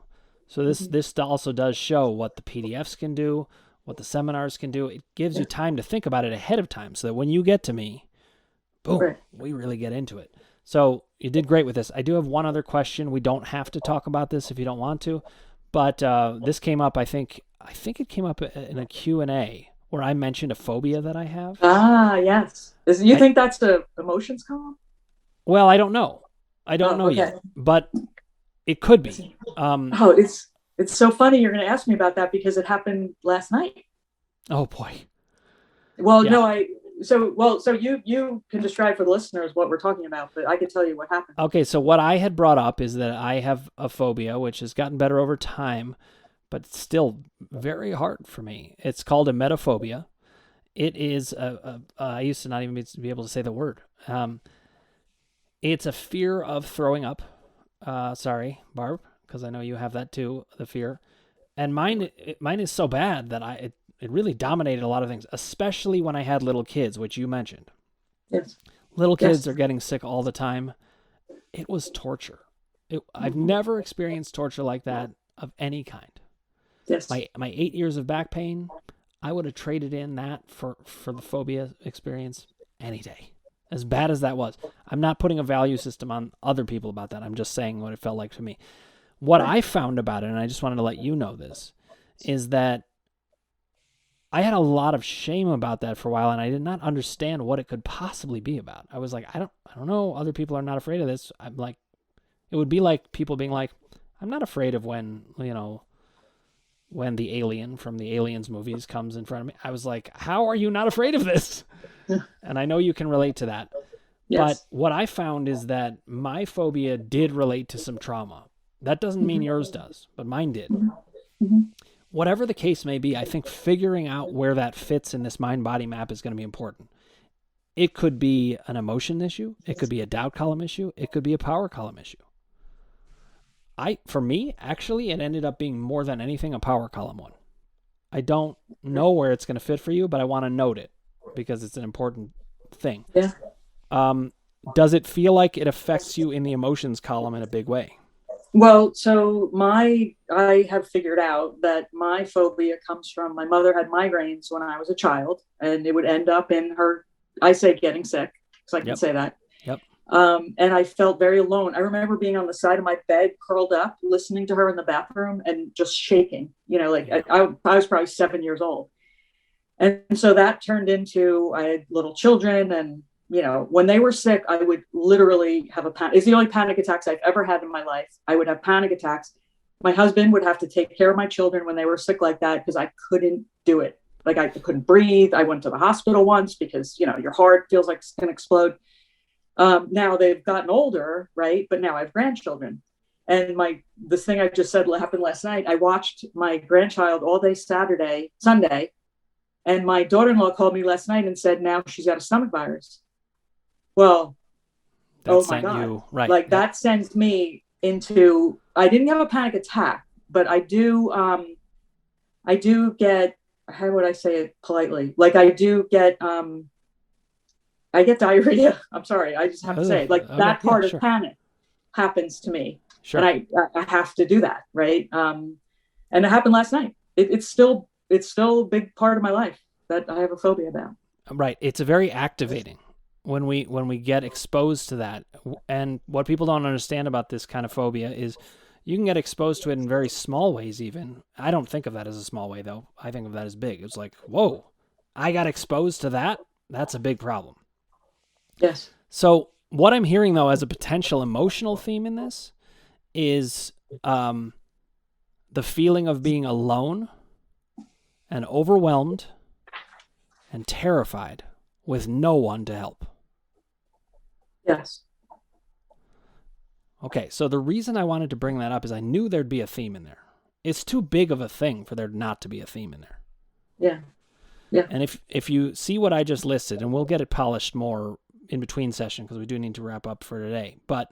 So this also does show what the PDFs can do, what the seminars can do. It gives you time to think about it ahead of time, so that when you get to me, boom, we really get into it. So you did great with this. I do have one other question. We don't have to talk about this if you don't want to, but this came up. I think it came up in a Q&A. Where I mentioned a phobia that I have. Ah, yes. You think that's the emotions column? Well, I don't know. I don't know yet, but it could be. It's so funny you're going to ask me about that because it happened last night. Oh boy. Well, yeah. So you can describe for the listeners what we're talking about, but I can tell you what happened. Okay, so what I had brought up is that I have a phobia, which has gotten better over time, but it's still very hard for me. It's called emetophobia. It is I used to not even be able to say the word. It's a fear of throwing up. Sorry, Barb, because I know you have that too, the fear. And mine is so bad that it really dominated a lot of things, especially when I had little kids, which you mentioned. Yes. Little kids are getting sick all the time. It was torture. I've never experienced torture like that of any kind. Yes. My 8 years of back pain, I would have traded in that for the phobia experience any day. As bad as that was. I'm not putting a value system on other people about that. I'm just saying what it felt like to me. What I found about it, and I just wanted to let you know this, is that I had a lot of shame about that for a while, and I did not understand what it could possibly be about. I was like, I don't know. Other people are not afraid of this. I'm like, it would be like people being like, I'm not afraid of when the alien from the Aliens movies comes in front of me. I was like, how are you not afraid of this? And I know you can relate to that. But Yes. what I found is that my phobia did relate to some trauma. That doesn't mean Mhm. yours does, but mine did. Mhm. Mhm. Whatever the case may be, I think figuring out where that fits in this mind body map is going to be important. It could be an emotion issue, it could be a doubt column issue, it could be a power column issue. For me, actually, it ended up being more than anything a power column one. I don't know where it's going to fit for you, but I want to note it because it's an important thing. Yeah. Um, does it feel like it affects you in the emotions column in a big way? Well, so I have figured out that my phobia comes from my mother had migraines when I was a child, and it would end up in her, I say getting sick, because I can Yep. say that. Yep. And I felt very alone. I remember being on the side of my bed, curled up, listening to her in the bathroom and just shaking, like Yeah. I was probably 7 years old. And so that turned into, I had little children, and when they were sick, I would literally have a panic. It's the only panic attacks I've ever had in my life. I would have panic attacks. My husband would have to take care of my children when they were sick like that because I couldn't do it. Like I couldn't breathe. I went to the hospital once because your heart feels like it's going to explode. Now they've gotten older, right? But now I have grandchildren. And this thing I just said happened last night. I watched my grandchild all day Sunday, and my daughter-in-law called me last night and said now she's got a stomach virus. Well, That oh my sent God. you right. Like Yep. that sends me into, I didn't have a panic attack, but I do get, how would I say it politely? Like I get diarrhea. I'm sorry. I just have to say, like Okay. that Yeah. part of Sure. panic happens to me. And Sure. I have to do that. Right. And it happened last night. It's still a big part of my life that I have a phobia about. Right. It's a very activating when we get exposed to that. And what people don't understand about this kind of phobia is you can get exposed to it in very small ways even. I don't think of that as a small way though. I think of that as big. It's like, whoa, I got exposed to that. That's a big problem. Yes. So what I'm hearing though as a potential emotional theme in this is the feeling of being alone and overwhelmed and terrified with no one to help. Yes. Okay, so the reason I wanted to bring that up is I knew there'd be a theme in there. It's too big of a thing for there not to be a theme in there. Yeah. Yeah. And if you see what I just listed, and we'll get it polished more in between session because we do need to wrap up for today, but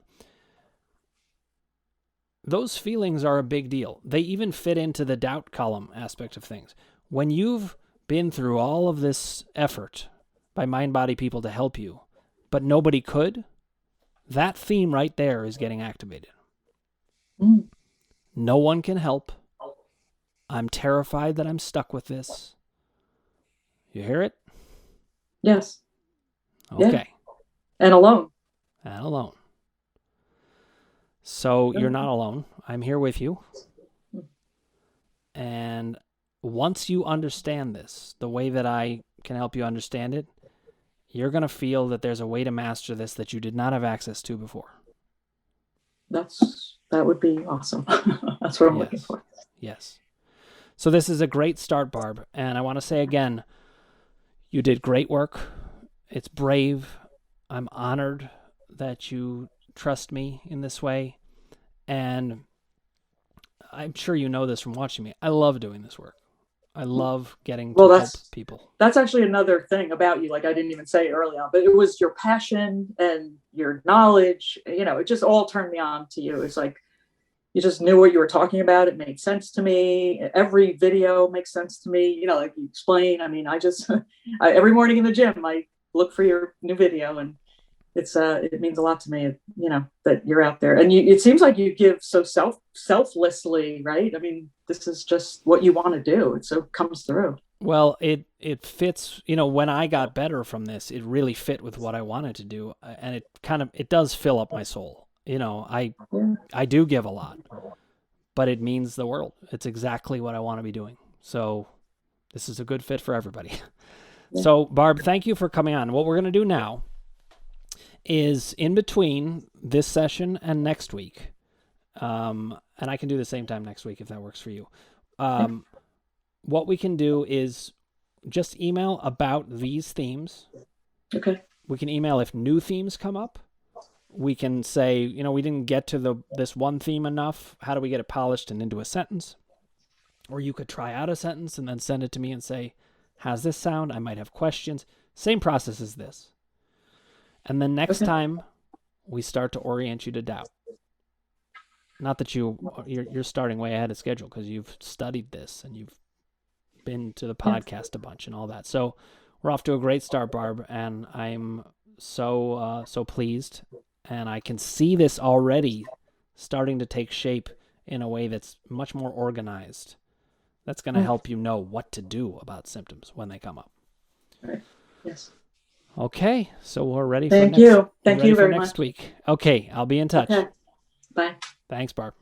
those feelings are a big deal. They even fit into the doubt column aspect of things. When you've been through all of this effort by mind body people to help you, but nobody could, that theme right there is getting activated. Mm. No one can help. I'm terrified that I'm stuck with this. You hear it? Yes. Okay. Yeah. And alone. And alone. So you're not alone. I'm here with you. And once you understand this, the way that I can help you understand it, you're going to feel that there's a way to master this that you did not have access to before. That would be awesome. That's what I'm looking for. Yes. So this is a great start, Barb. And I want to say again, you did great work. It's brave. I'm honored that you trust me in this way. And I'm sure you know this from watching me. I love doing this work. I love getting to help people. That's actually another thing about you. Like I didn't even say it early on, but it was your passion and your knowledge. It just all turned me on to you. It's like you just knew what you were talking about. It made sense to me. Every video makes sense to me. Like you explain. I mean, every morning in the gym, I look for your new video, and it means a lot to me, that you're out there. And it seems like you give so selflessly, right? I mean, this is just what you want to do. It so comes through. Well, it fits, when I got better from this, it really fit with what I wanted to do. And it does fill up my soul. I do give a lot, but it means the world. It's exactly what I want to be doing. So this is a good fit for everybody. Yeah. So Barb, thank you for coming on. What we're going to do now is in between this session and next week, and I can do the same time next week if that works for you. What we can do is just email about these themes Okay. We can email if new themes come up. We can say, we didn't get to this one theme enough. How do we get it polished and into a sentence? Or you could try out a sentence and then send it to me and say, how's this sound? I might have questions. Same process as this. And then next time we start to orient you to doubt. Not that you're starting way ahead of schedule because you've studied this and you've been to the podcast a bunch and all that. So we're off to a great start, Barb, and I'm so pleased. And I can see this already starting to take shape in a way that's much more organized. That's going to help you know what to do about symptoms when they come up. Right. Yes. Okay, so we're ready for Thank you. Thank you very next much. week. Okay, I'll be in touch. Okay. Bye. Thanks, Barb.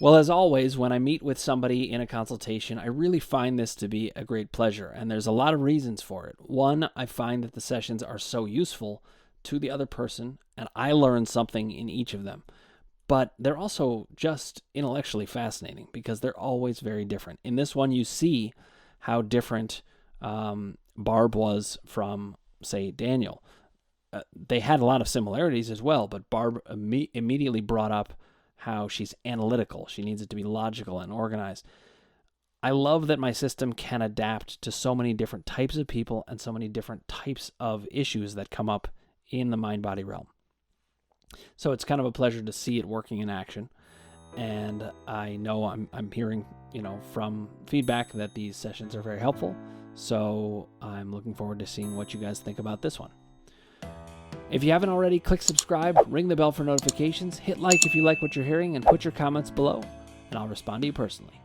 Well, as always, when I meet with somebody in a consultation, I really find this to be a great pleasure, and there's a lot of reasons for it. One, I find that the sessions are so useful to the other person, and I learn something in each of them. But they're also just intellectually fascinating because they're always very different. In this one, you see how different Barb was from, say, Daniel. They had a lot of similarities as well, but Barb immediately brought up how she's analytical. She needs it to be logical and organized. I love that my system can adapt to so many different types of people and so many different types of issues that come up in the mind-body realm. So it's kind of a pleasure to see it working in action. And I know I'm hearing, from feedback that these sessions are very helpful. So I'm looking forward to seeing what you guys think about this one. If you haven't already, click subscribe, ring the bell for notifications, hit like if you like what you're hearing, and put your comments below, and I'll respond to you personally.